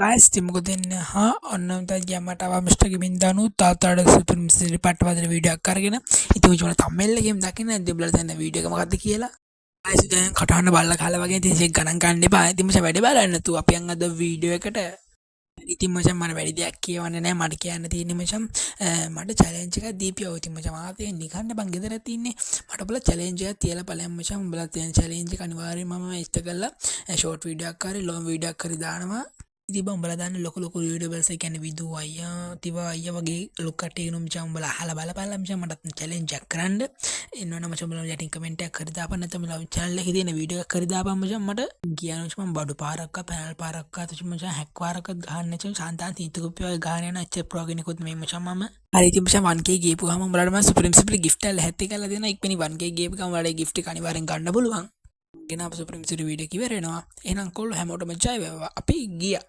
guys, timuko din ha onnam ta jamata awamishta gemin danu තාතාට සුපිරි මිසිරි පට්ටවදින video එකක් අරගෙන ඉතින් ඔය වල thumbnail එකෙන් දකින්න ඇද්ද ඔයාලා දැන් වීඩියෝ එක මොකද්ද කියලා. guys දැන් කටහඬ බල්ලා කාලා වගේ ඉතින් ඒක ගණන් ගන්න එපා. ඉතින් මචං වැඩි බලන්න නැතුව අපි යන් අද වීඩියෝ එකට. ඉතින් මචං මම වැඩි දෙයක් කියවන්නේ නැහැ. මට කියන්න තියෙන්නේ මචං මට challenge එකක් දීපියෝ. ඉතින් මචං ආතේ නිකන්න බං ගෙදර තින්නේ. මට ඔබලා challenge එකක් තියලා බලන්න මචං. ඔබලා තියෙන challenge එක අනිවාර්යයෙන්ම මම ඉෂ්ට කරලා short video එකක් හරි long video එකක් හරි දානවා. ඉතින් උඹලා දාන්න ලොකු ලොකු YouTubers ඒ කියන්නේ විදු අයියා තිවා අයියා වගේ ලොකු කට්ටියගෙනුම් මචං උඹලා අහලා බලපල්ලා මචං මට challenge එකක් කරන්න එන්නවනම් මචං උඹලා යටින් කමෙන්ට් එකක් කර දාපන් නැත්නම් උඹලා channel එකේ තියෙන වීඩියෝ එකක් කර දාපන් මචං මට කියනවා මම බඩු පාරක්ක පැනල් පාරක්ක තුච මචං හැක් පාරක්ක ගහන්න නැචං සාන්තාන් තීන්ත කුප්පිය වගේ ගහන යන ඇච්ච ප්‍රෝ කෙනෙකුත් මේ මචං මම හරි ඉතින් මචං 1k ගියපුවාම උඹලාට මම සුපිරි gift එක හැත්ති කරලා දෙනවා ඉක්මනි 1k ගියපු ගමන් උඹලාට gift එක අනිවාර්යෙන් ගන්න පුළුවන් ගෙන අප සුපිරි වීඩියෝ එක ඉවර වෙනවා එහෙනම් කොල්ලෝ හැමෝටම ජය වේවා අපි ගියා